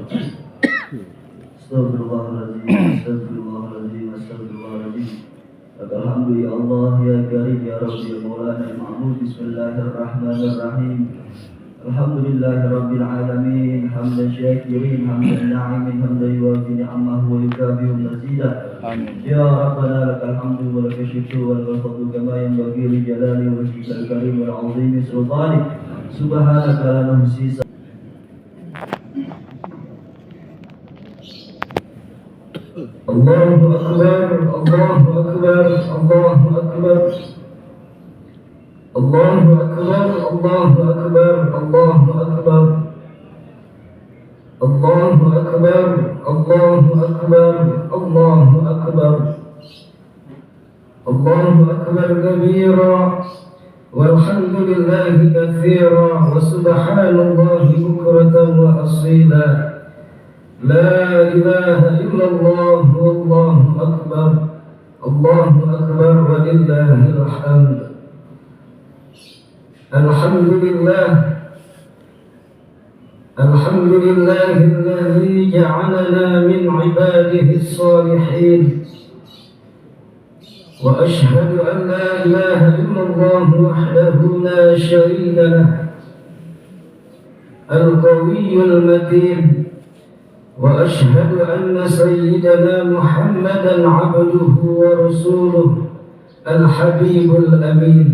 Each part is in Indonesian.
Astagfirullahaladzim. Alhamdulillah ya Allah ya Karim ya Rabbi ya Maulana ya Ma'bud. Bismillahirrahmanirrahim. Alhamdulillahirabbil alamin. Hamdan syakirin, hamdan na'imin, hamdan yuwafi ni'amahu wa yukafi'u mazidah. Amin. Ya Rabbana lakal hamdu wa lakal syukru wal fadlu kama yanbaghi li jalali wajhikal karim wal 'azimi sultanik. Subhanaka la nuhsi. Allahu akbar, Allahu akbar, Allahu akbar. Allahu akbar, Allahu akbar, Allahu akbar. Allahu akbar, Allahu akbar, Allahu akbar. Allahu akbar kabira walhamdulillahi katsira wa subhanallahi bukratan wa asila. La ilaha illallah wallahu akbar. Allahu akbar walillahil hamd. Alhamdulillah. Alhamdulillahilladzi ja'alana min 'ibadihi as-salihin. Wa ashhadu an la ilaha illallah wahdahu la sharika lahu. Al-qawiyyul matin. وأشهد أن سيدنا محمدا عبده ورسوله الحبيب الأمين.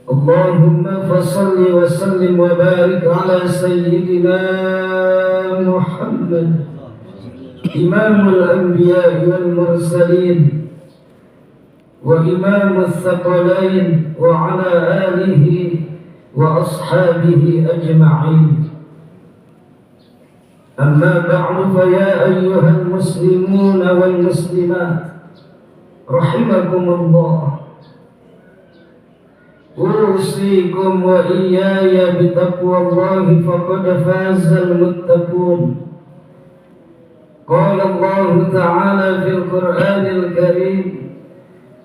اللهم فصل وسلم وبارك على سيدنا محمد إمام الأنبياء والمرسلين وإمام الثقلين وعلى آله وأصحابه أجمعين. أما بعد فيا أيها المسلمون والمسلمات رحمكم الله، أوصيكم وإياي بتقوى الله فقد فاز المتقون. قال الله تعالى في القرآن الكريم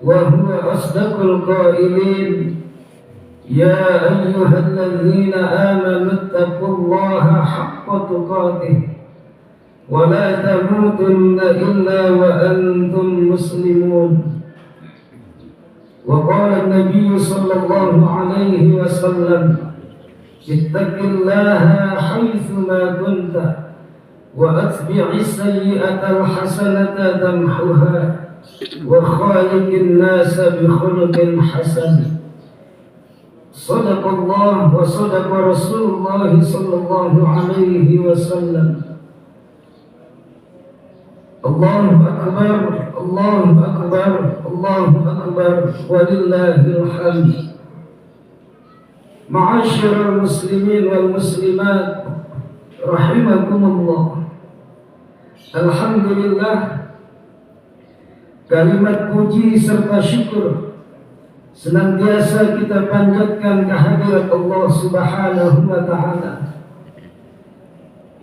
وهو أصدق القائلين: يا أيها الذين آمنوا اتقوا الله حق تقاته ولا تموتن إلا وأنتم مسلمون. وقال النبي صلى الله عليه وسلم: اتق الله حيثما كنت وأتبع السيئة الحسنة تمحها وخالق الناس بخلق حسن. صدق الله وصدق رسول الله صلى الله عليه وسلم. الله أكبر، الله أكبر، الله أكبر ولله الحمد. معاشر المسلمين والمسلمات رحمكم الله. Alhamdulillah, kalimat puji serta syukur senantiasa kita panjatkan kehadirat Allah Subhanahu wa Ta'ala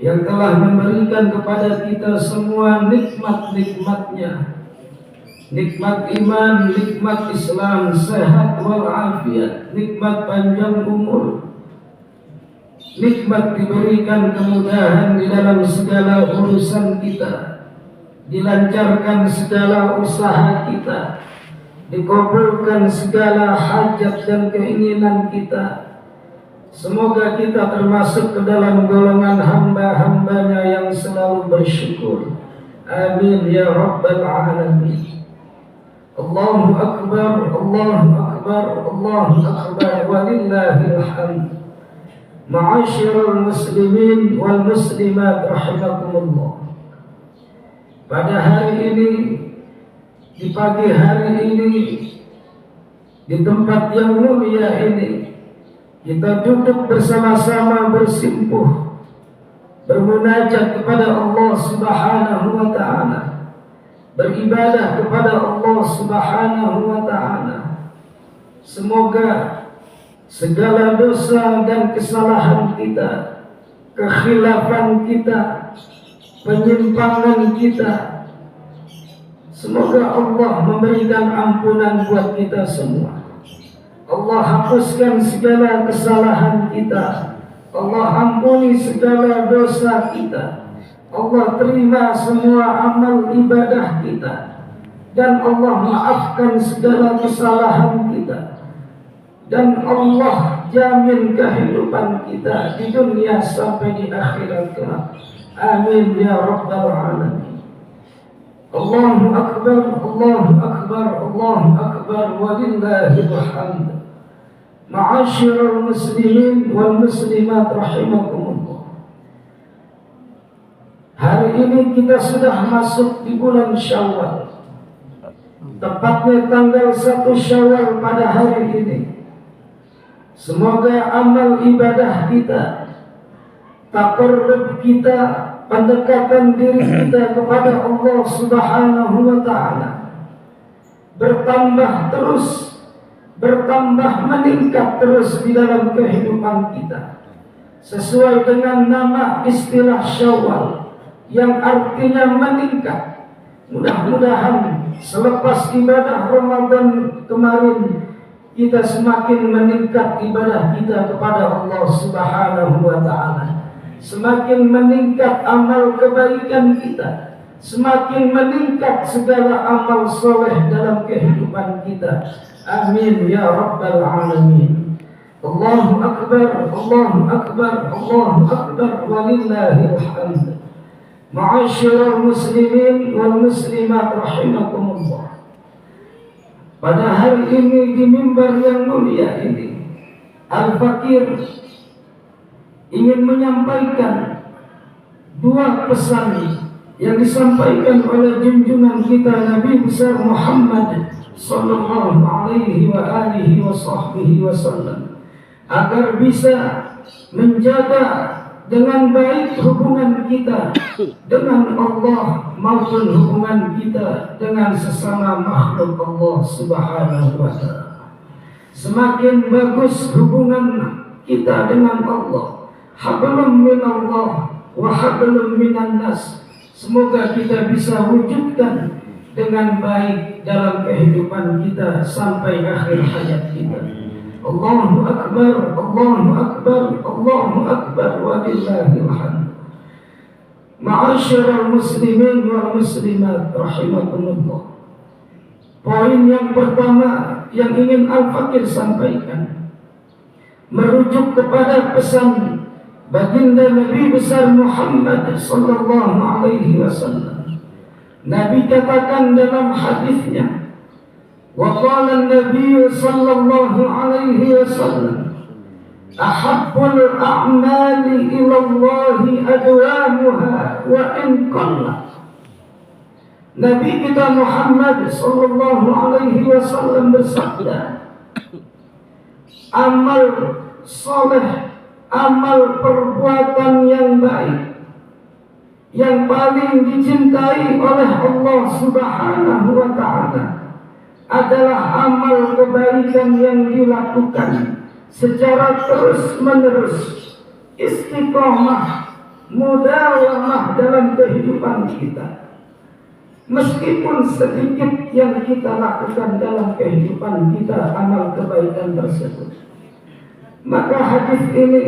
yang telah memberikan kepada kita semua nikmat-nikmatnya, nikmat iman, nikmat Islam, sehat walafiat, nikmat panjang umur, nikmat diberikan kemudahan di dalam segala urusan kita, dilancarkan segala usaha kita, dikabulkan segala hajat dan keinginan kita. Semoga kita termasuk ke dalam golongan hamba-hambanya yang selalu bersyukur. Amin ya Rabbal Alamin. Allahu Akbar, Allahu Akbar, Allahu Akbar walillahil hamd. Ma'asyiral muslimin wal muslimat rahimakumullah. Pada hari ini, di pagi hari ini, di tempat yang mulia ini, kita duduk bersama-sama bersimpuh, bermunajat kepada Allah Subhanahu wa Ta'ala, beribadah kepada Allah Subhanahu wa Ta'ala. Semoga segala dosa dan kesalahan kita, kekhilafan kita, penyimpangan kita, semoga Allah memberikan ampunan buat kita semua. Allah hapuskan segala kesalahan kita. Allah ampuni segala dosa kita. Allah terima semua amal ibadah kita. Dan Allah maafkan segala kesalahan kita. Dan Allah jamin kehidupan kita di dunia sampai di akhirat kelak. Amin ya rabbal alamin. Allahu akbar, Allahu akbar, Allahu akbar, walillahil hamd. Ma'asyiral muslimin wal muslimat rahimakumullah. Hari ini kita sudah masuk di bulan Syawal. Tepatnya tanggal 1 Syawal pada hari ini. Semoga amal ibadah kita, taqarrub kita, pendekatan diri kita kepada Allah Subhanahu wa ta'ala bertambah terus, bertambah meningkat terus di dalam kehidupan kita. Sesuai dengan nama istilah Syawal yang artinya meningkat. Mudah-mudahan selepas ibadah Ramadan kemarin kita semakin meningkat ibadah kita kepada Allah Subhanahu wa ta'ala. Semakin meningkat amal kebaikan kita, semakin meningkat segala amal soleh dalam kehidupan kita. Amin ya rabbal alamin. Allahu akbar, Allahu akbar, Allahu akbar, walillahil hamd. Ma'asyiral muslimin wal muslimat rahimakumullah. Pada hari ini di mimbar yang mulia ini, Al-Fakir ingin menyampaikan dua pesan yang disampaikan oleh junjungan kita Nabi besar Muhammad sallallahu alaihi wa alihi wa sahbihi wasallam, agar bisa menjaga dengan baik hubungan kita dengan Allah maupun hubungan kita dengan sesama makhluk Allah Subhanahu wa ta'ala. Semakin bagus hubungan kita dengan Allah, hablum minallah wa hablum minan nas, semoga kita bisa wujudkan dengan baik dalam kehidupan kita sampai akhir hayat kita. Allahu akbar, Allahu akbar, Allahu akbar, walillahil hamd. Ma'asyiral muslimin wal muslimat rahimakumullah. Poin yang pertama yang ingin Al-Fakir sampaikan merujuk kepada pesan baginda Nabi besar Muhammad sallallahu alaihi wasallam. Nabi katakan dalam hadisnya, wa qala an-nabiy sallallahu alaihi wasallam, ahabbul a'mali ila Allah adwamuha wa in qalla. Nabi kita Muhammad sallallahu alaihi wasallam bersabda, amal soleh, amal perbuatan yang baik yang paling dicintai oleh Allah Subhanahu wa ta'ala adalah amal kebaikan yang dilakukan secara terus-menerus, istiqomah, mudawamah dalam kehidupan kita. Meskipun sedikit yang kita lakukan dalam kehidupan kita amal kebaikan tersebut, maka hadis ini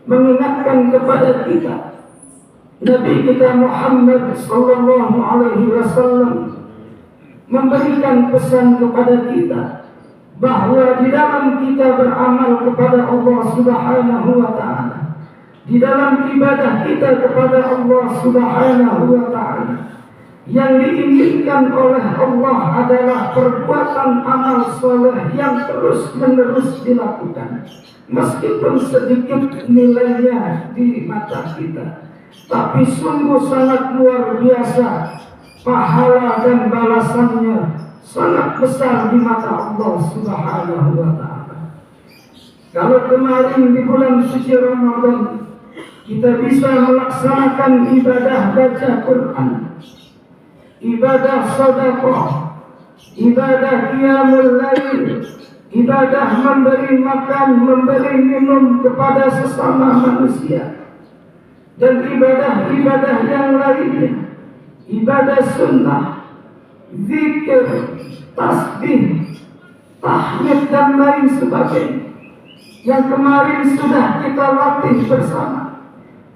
mengingatkan kepada kita, Nabi kita Muhammad sallallahu alaihi wasallam memberikan pesan kepada kita bahwa di dalam kita beramal kepada Allah Subhanahu wa ta'ala, di dalam ibadah kita kepada Allah Subhanahu wa ta'ala, yang diinginkan oleh Allah adalah perbuatan amal soleh yang terus menerus dilakukan, meskipun sedikit nilainya di mata kita, tapi sungguh sangat luar biasa pahala dan balasannya, sangat besar di mata Allah Subhanahu wa ta'ala. Kalau kemarin di bulan suci Ramadan kita bisa melaksanakan ibadah baca Quran, ibadah sedekah, ibadah qiyamul lail, ibadah memberi makan, memberi minum kepada sesama manusia, dan ibadah-ibadah yang lainnya, ibadah sunnah, zikir, tasbih, tahmid dan lain sebagainya. yang kemarin sudah kita latih bersama.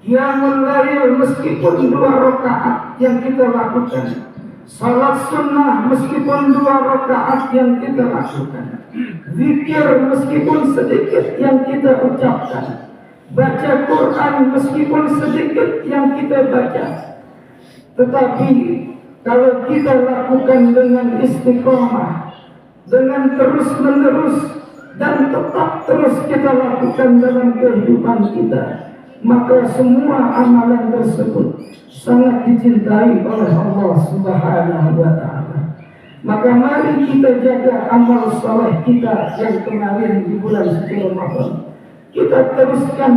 Qiyamul Lail meskipun 2 rakaat yang kita lakukan, salat sunnah meskipun 2 rakaat yang kita lakukan, zikir meskipun sedikit yang kita ucapkan, baca Quran meskipun sedikit yang kita baca. Tetapi kalau kita lakukan dengan istiqomah, dengan terus menerus, dan tetap terus kita lakukan dalam kehidupan kita, maka semua amalan tersebut sangat dicintai oleh Allah Subhanahu wa Ta'ala. Maka mari kita jaga amal saleh kita yang kemarin di bulan suci Ramadan. Kita teruskan,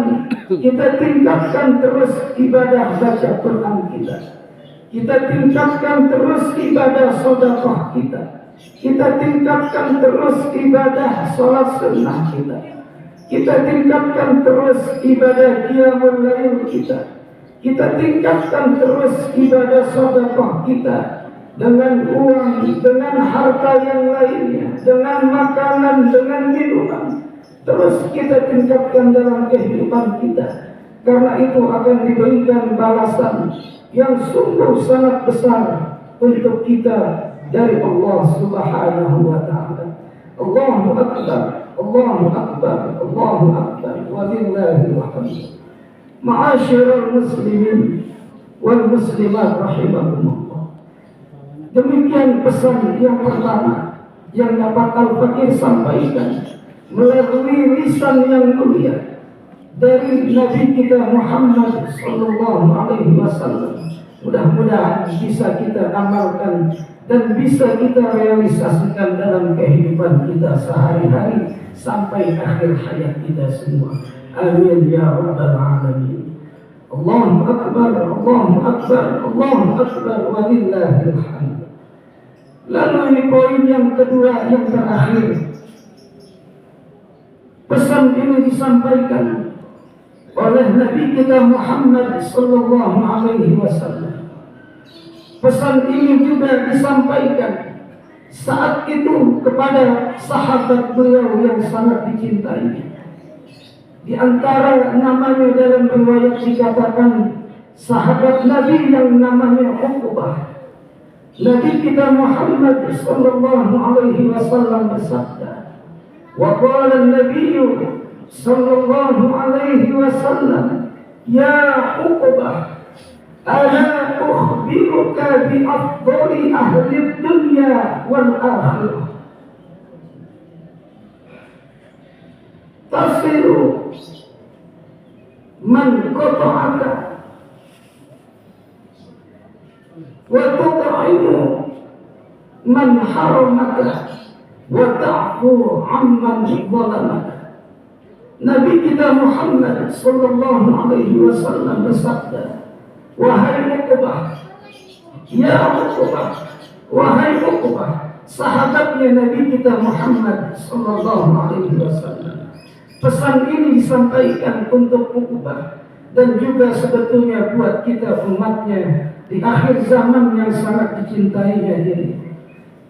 kita tingkatkan terus ibadah baca Quran kita. Kita tingkatkan terus ibadah sedekah kita. Kita tingkatkan terus ibadah salat sunnah kita. Kita tingkatkan terus ibadah qiyamul lail kita. Kita tingkatkan terus ibadah sedekah kita dengan uang, dengan harta yang lainnya, dengan makanan, dengan minuman. Terus kita tingkatkan dalam kehidupan kita. Karena itu akan diberikan balasan yang sungguh sangat besar untuk kita dari Allah Subhanahu wa Ta'ala. Allahu Akbar, Allahu Akbar, Allahu Akbar, walillahil hamd. Ma'asyiral muslimin wal muslimat rahimakumullah. Demikian pesan yang pertama yang dapat Al-Fakir sampaikan melalui lisan yang mulia dari Nabi kita Muhammad sallallahu alaihi wasallam. Mudah-mudahan bisa kita amalkan dan bisa kita realisasikan dalam kehidupan kita sehari-hari sampai akhir hayat kita semua. Amin ya rabbal alamin. Allahu akbar, Allahu akbar, Allahu akbar, walillahil hamd. Lalu ini poin yang kedua yang terakhir. Pesan ini disampaikan oleh Nabi kita Muhammad sallallahu alaihi wasallam. Pesan ini juga disampaikan saat itu kepada sahabat beliau yang sangat dicintainya. Di antara namanya dalam riwayat dikatakan sahabat Nabi yang namanya Uqbah. Nabi kita Muhammad sallallahu alaihi wasallam bersabda, wa qala an-nabiy sallallahu alaihi wasallam, ya Uqbah, ala ukhbiruka bi afdali ahli dunya wal akhirah. Tasiru man qata'aka wa tut'imu man haramaka wa ta'fu amman zalamaka. Nabi kita Muhammad sallallahu alaihi wasallam bersabda, wahai Uqbah, ya Uqbah, wahai Uqbah, sahabatnya Nabi kita Muhammad sallallahu alaihi wasallam. Pesan ini disampaikan untuk Uqbah dan juga sebetulnya buat kita umatnya di akhir zaman yang sangat dicintainya ini.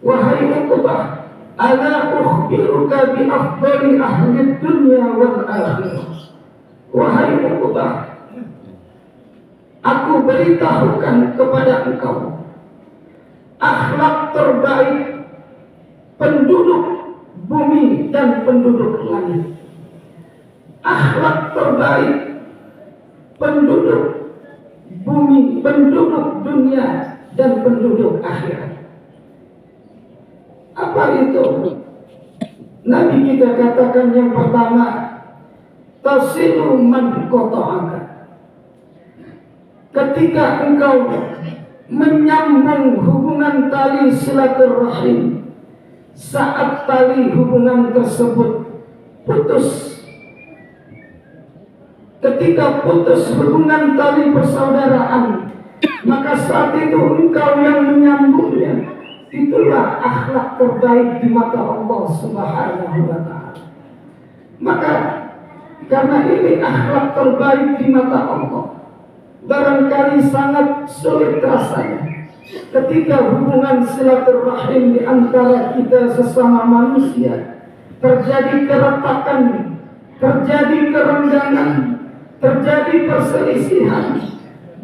Wahai Uqbah, ala ukhbiruka bi afdali ahli dunya wal akhirah. Wahai Uqbah, aku beritahukan kepada engkau akhlak terbaik penduduk bumi dan penduduk langit. Akhlak terbaik penduduk bumi, penduduk dunia dan penduduk akhirat. Apa itu? Nabi kita katakan yang pertama, tasilu man qata'aka. Ketika engkau menyambung hubungan tali silaturahim, saat tali hubungan tersebut putus, ketika putus hubungan tali persaudaraan, maka saat itu engkau yang menyambungnya. Itulah akhlak terbaik di mata Allah Subhanahu wa Ta'ala. Maka karena ini akhlak terbaik di mata Allah, barangkali sangat sulit rasanya ketika hubungan silaturahim di antara kita sesama manusia terjadi keretakan, terjadi kerenggangan, terjadi perselisihan,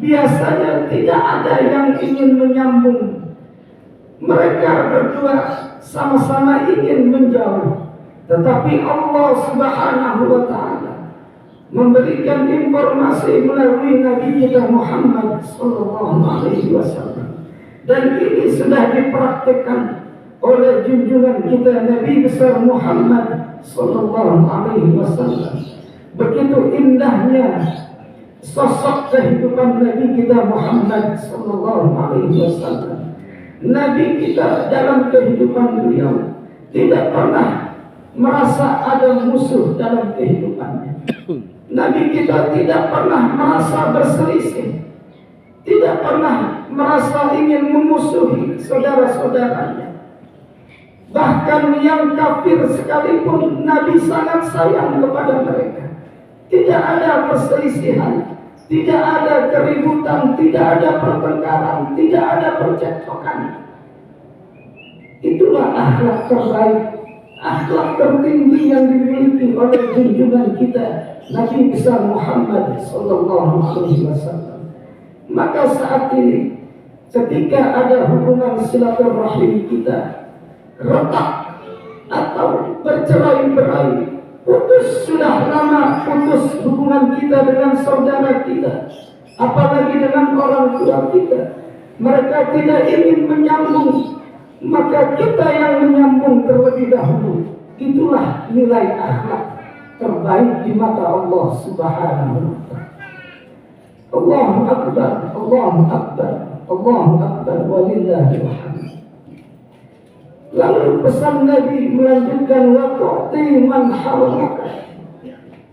biasanya tidak ada yang ingin menyambung. Mereka berdua sama-sama ingin menjauh, tetapi Allah Subhanahu wa Ta'ala memberikan informasi melalui Nabi kita Muhammad sallallahu alaihi wasallam, dan ini sudah dipraktikkan oleh junjungan kita Nabi besar Muhammad sallallahu alaihi wasallam. Begitu indahnya sosok kehidupan Nabi kita Muhammad sallallahu alaihi wasallam. Nabi kita dalam kehidupan beliau tidak pernah merasa ada musuh dalam kehidupannya. Nabi kita tidak pernah merasa berselisih, tidak pernah merasa ingin memusuhi saudara-saudaranya. Bahkan yang kafir sekalipun Nabi sangat sayang kepada mereka. Tidak ada perselisihan, tidak ada keributan, tidak ada pertengkaran, tidak ada percekcokan. Itulah akhlak terbaik, akhlak tertinggi yang dimiliki oleh junjungan kita Nabi besar Muhammad sallallahu alaihi wasallam. Maka saat ini ketika ada hubungan silaturahim kita retak atau bercerai-berai, putus, sudah lama putus hubungan kita dengan saudara kita, apalagi dengan orang tua kita, mereka tidak ingin menyambung, maka kita yang menyambung terlebih dahulu. Itulah nilai akhlak terbaik di mata Allah Subhanahu wa Ta'ala. Allahu Akbar, Allahu Akbar, Allahu Akbar, walillahil hamd. Lalu pesan Nabi melanjutkan, wa tu'ti man haramaka,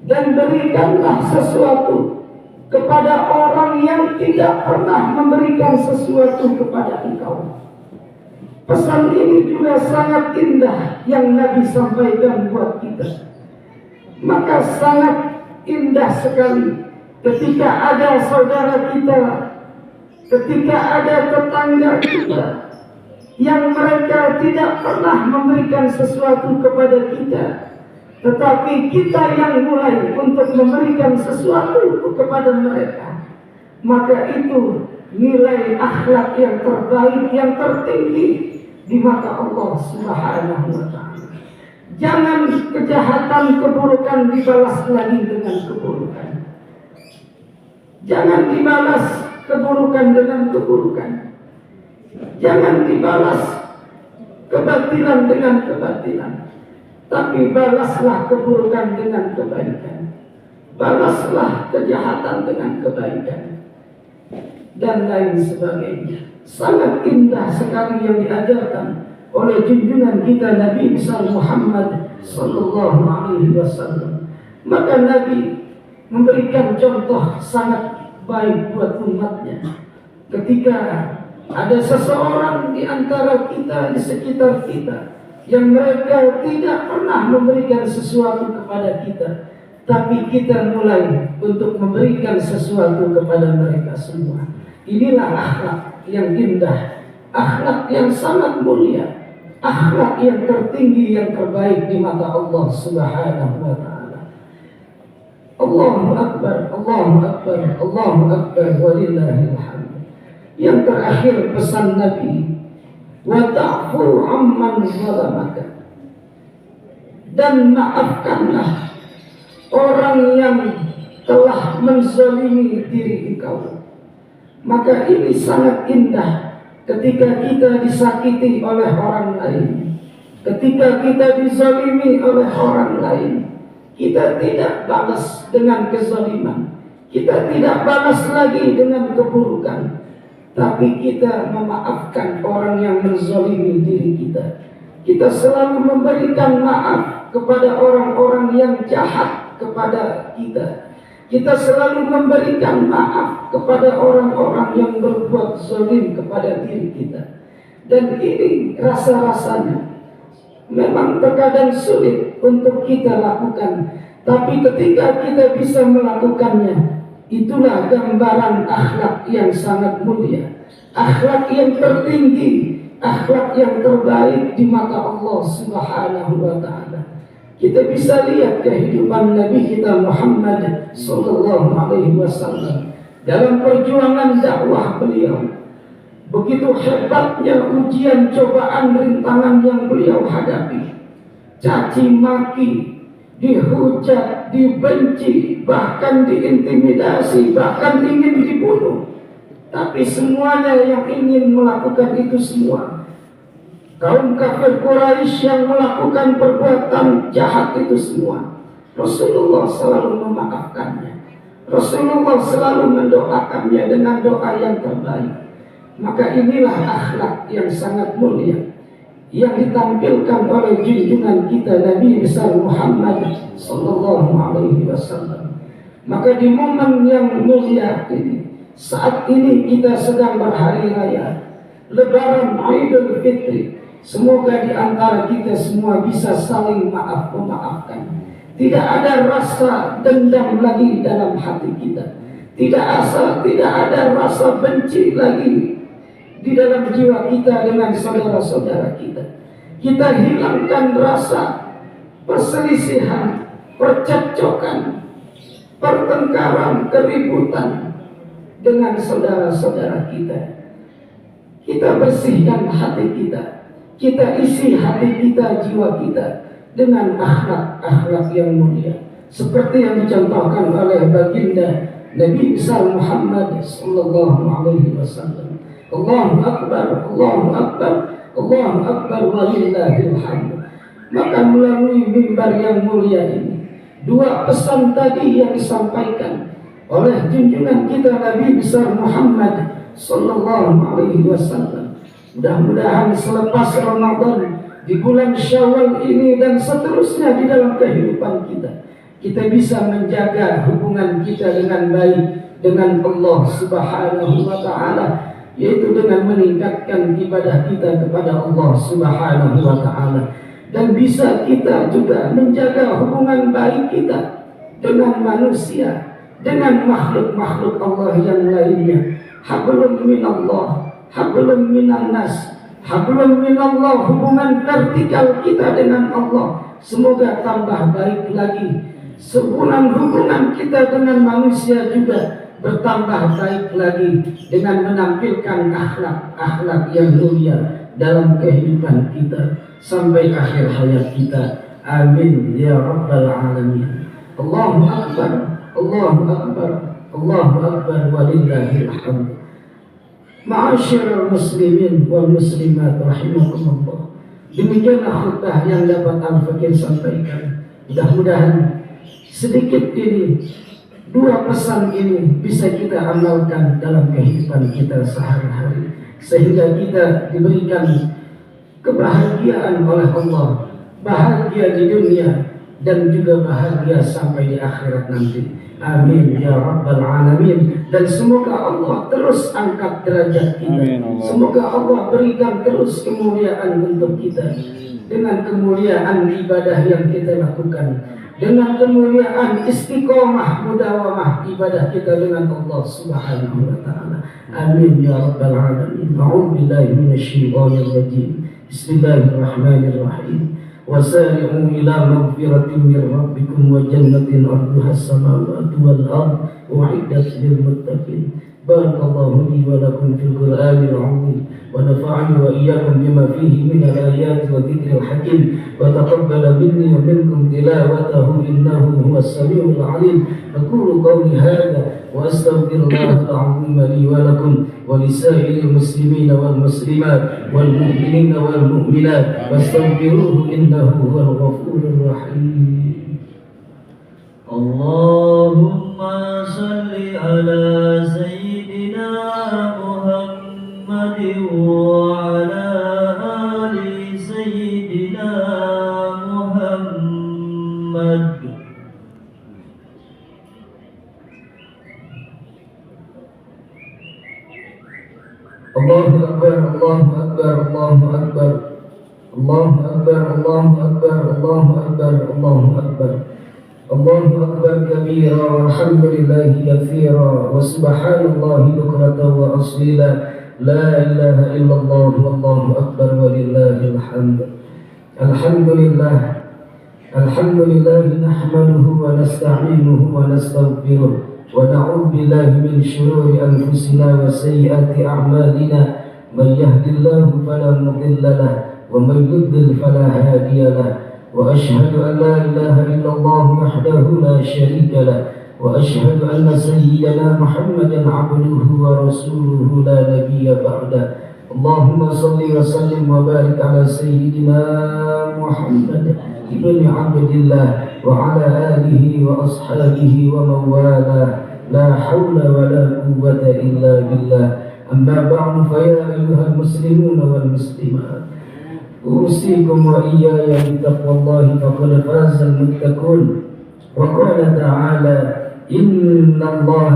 dan berikanlah sesuatu kepada orang yang tidak pernah memberikan sesuatu kepada engkau. Pesan ini juga sangat indah yang Nabi sampaikan buat kita. Maka sangat indah sekali ketika ada saudara kita, ketika ada tetangga kita yang mereka tidak pernah memberikan sesuatu kepada kita, tetapi kita yang mulai untuk memberikan sesuatu kepada mereka. Maka itu nilai akhlak yang terbaik, yang tertinggi di mata Allah Subhanahu wa Ta'ala. Jangan kejahatan, keburukan dibalas lagi dengan keburukan. Jangan dibalas keburukan dengan keburukan. Jangan dibalas kebatilan dengan kebatilan, tapi balaslah keburukan dengan kebaikan. Balaslah kejahatan dengan kebaikan, dan lain sebagainya. Sangat indah sekali yang diajarkan oleh junjungan kita Nabi besar Muhammad sallallahu alaihi wasallam. Maka Nabi memberikan contoh sangat baik buat umatnya. Ketika ada seseorang di antara kita, di sekitar kita, yang mereka tidak pernah memberikan sesuatu kepada kita, tapi kita mulai untuk memberikan sesuatu kepada mereka semua. Inilah akhlak yang indah, akhlak yang sangat mulia, akhlak yang tertinggi, yang terbaik di mata Allah Subhanahu wa Ta'ala. Allahu Akbar, Allahu Akbar, Allahu Akbar, walillahil hamd. Yang terakhir pesan Nabi, wa ta'fu amman zalamaka, dan maafkanlah orang yang telah menzalimi diri engkau. Maka ini sangat indah ketika kita disakiti oleh orang lain, ketika kita dizalimi oleh orang lain. Kita tidak balas dengan kezaliman, kita tidak balas lagi dengan keburukan, tapi kita memaafkan orang yang menzalimi diri kita. Kita selalu memberikan maaf kepada orang-orang yang jahat kepada kita. Kita selalu memberikan maaf kepada orang-orang yang berbuat zalim kepada diri kita. Dan ini rasa-rasanya memang terkadang sulit untuk kita lakukan, tapi ketika kita bisa melakukannya, itulah gambaran akhlak yang sangat mulia, akhlak yang tertinggi, akhlak yang terbaik di mata Allah Subhanahu wa Ta'ala. kita bisa lihat kehidupan Nabi kita Muhammad sallallahu alaihi wasallam dalam perjuangan dakwah beliau. Begitu hebatnya ujian, cobaan, rintangan yang beliau hadapi. Caci maki, dihujat, dibenci, bahkan diintimidasi, bahkan ingin dibunuh. Tapi semuanya yang ingin melakukan itu semua, kaum kafir Quraisy yang melakukan perbuatan jahat itu semua, Rasulullah selalu memaafkannya. Rasulullah selalu mendoakannya dengan doa yang terbaik. Maka inilah akhlak yang sangat mulia yang ditampilkan oleh junjungan kita Nabi besar Muhammad sallallahu alaihi wasallam. Maka di momen yang mulia ini, saat ini kita sedang berhari raya Lebaran Idul Fitri, semoga di antara kita semua bisa saling memaafkan. Tidak ada rasa dendam lagi dalam hati kita. Tidak ada rasa benci lagi di dalam jiwa kita dengan saudara-saudara kita. Kita hilangkan rasa perselisihan, percekcokan, pertengkaran, keributan dengan saudara-saudara kita. Kita bersihkan hati kita. Kita isi hati kita, jiwa kita dengan akhlak-akhlak yang mulia, seperti yang dicontohkan oleh baginda Nabi besar Muhammad sallallahu alaihi wasallam. Allahu Akbar, Allahu Akbar, Allahu Akbar walillahil hamd. Maka melalui mimbar yang mulia ini, dua pesan tadi yang disampaikan oleh junjungan kita Nabi besar Muhammad sallallahu alaihi wasallam. Mudah-mudahan selepas Ramadan, di bulan Syawal ini dan seterusnya di dalam kehidupan kita, kita bisa menjaga hubungan kita dengan baik dengan Allah Subhanahu wa taala, yaitu dengan meningkatkan ibadah kita kepada Allah Subhanahu wa taala, dan bisa kita juga menjaga hubungan baik kita dengan manusia, dengan makhluk-makhluk Allah yang lainnya. Hablum minallah, hablum minannas, hablum minallah, hubungan vertikal kita dengan Allah semoga tambah baik lagi. Hubungan kita dengan manusia juga bertambah baik lagi dengan menampilkan akhlak-akhlak yang mulia dalam kehidupan kita sampai akhir hayat kita. Amin ya rabbal alamin. Allahu akbar, Allahu akbar, Allahu akbar walillahil hamd. Ma'asyiral muslimin wal muslimat rahimakumullah. Demikianlah khutbah yang dapat Al-Fakir sampaikan. Mudah-mudahan sedikit ini, dua pesan ini bisa kita amalkan dalam kehidupan kita sehari-hari, sehingga kita diberikan kebahagiaan oleh Allah, bahagia di dunia dan juga bahagia sampai di akhirat nanti. Amin ya rabbal alamin. Dan semoga Allah terus angkat derajat kita. Semoga Allah berikan terus kemuliaan untuk kita, dengan kemuliaan ibadah yang kita lakukan, dengan kemuliaan istiqomah mudawamah ibadah kita dengan Allah Subhanahu wa taala. Amin ya rabbal alamin. A'udzu billahi minasyaitonir rajim. Bismillahirrahmanirrahim. وسارعوا إلى مغفرة من ربكم وجنة أرضها السماوات والأرض أعدت للمتقين. بارك الله لي ولكم في القرآن العظيم ونفعني وإياكم بما فيه من الآيات والذكر الحكيم وتقبل مني ومنكم تلاوته إنه هو السميع العليم. أقول قولي هذا وأستغفر الله العظيم لي ولكم ولسائر المسلمين والمسلمات والمؤمنين والمؤمنات فاستغفروه إنه هو الغفور الرحيم. اللهم صل على سيدنا محمد وعلى آل سيدنا محمد. Allahu Akbar, Allahu Akbar, Allahu Akbar, Allahu Akbar, Allahu Akbar, Allahu Akbar, Allahu Akbar. Allahu Akbar kabira walhamdulillahi katsira wa subhanallahi bukratan wa asila. La ilaha illallah wallahu akbar walillahil hamd. Alhamdulillah, الحمد لله نحمده ونستعينه ونستغفره ونعوذ بالله من شرور أنفسنا وسيئات أعمالنا من يهد الله فلا مضل له ومن يضلل فلا هادي له وأشهد أن لا إله إلا الله وحده لا شريك له وأشهد أن سيدنا محمدا عبده ورسوله لا نبي بعده اللهم صل وسلم وبارك على سيدنا محمد ابن عبد الله وعلى آله وأصحابه ومن والاه لا حول ولا قوة إلا بالله أما بعد فيا أيها المسلمون والمسلمات أوصيكم وإياي بتقوى الله فقد فاز المتقون وقال تعالى إن الله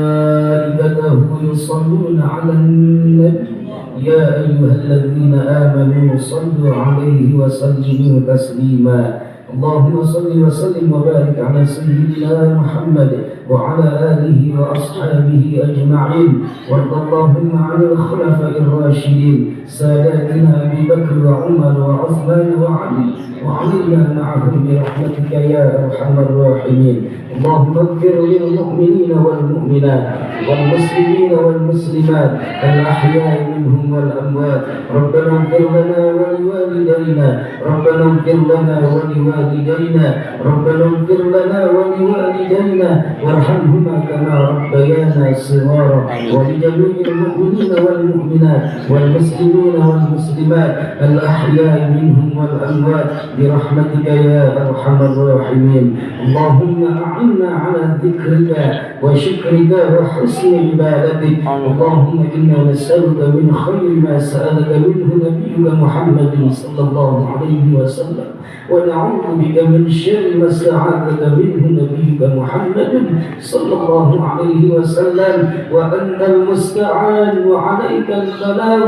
وملائكته يصلون على النبي يا أيها الذين آمنوا صلوا عليه وسلموا تسليما اللهم صل وسلم وبارك على سيدنا محمد وعلى آله وأصحابه أجمعين وارض اللهم عن الخلفاء الراشدين ساداتنا أبي بكر وعمر وعثمان وعلي وعلينا معهم برحمتك يا أرحم الراحمين اللهم اغفر للمؤمنين والمؤمنات والمسلمين والمسلمات الأحياء منهم والأموات ربنا اغفر لنا ولوالدينا ربنا اغفر لنا ولوالدينا ربنا اغفر لنا ولوالدينا وارحمهما كما ربيانا صغارا ولجميع المؤمنين والمؤمنات والمسلمين والمسلمات الأحياء منهم والأموات برحمتك يا أرحم الراحمين اللهم أعنا على ذكرك وشكرك وحسن عبادتك اللهم إنا نسألك من خير ما سألك منه نبيك محمد صلى الله عليه وسلم ونعوذ بك من شر ما استعاذك منه نبيك محمد صلى الله عليه وسلم وأنت المستعان وعليك البلاغ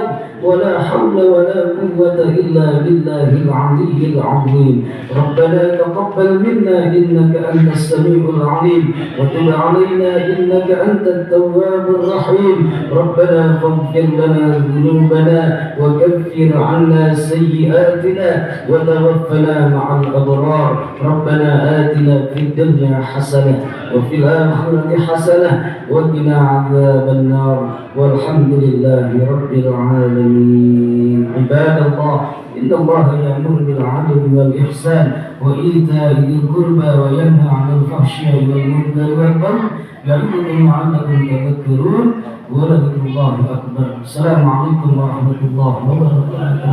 ولا حول ولا قوة إلا بالله العلي العظيم ربنا تقبل منا إنك أنت السميع العليم وتب علينا إنك أنت التواب الرحيم ربنا فاغفر لنا ذنوبنا وكفر عنا سيئاتنا وتوفنا مع الأبرار ربنا آتنا في الدنيا حسنة وفي الآخرة حسنة وقنا عذاب النار والحمد لله رب العالمين عباد الله إن الله يأمر بالعدل والإحسان وإيتاء ذي القربى وينهى عن الفحشاء والمنكر والبغي يعظكم لعلكم تذكرون ولذكر الله أكبر السلام عليكم ورحمة الله وبركاته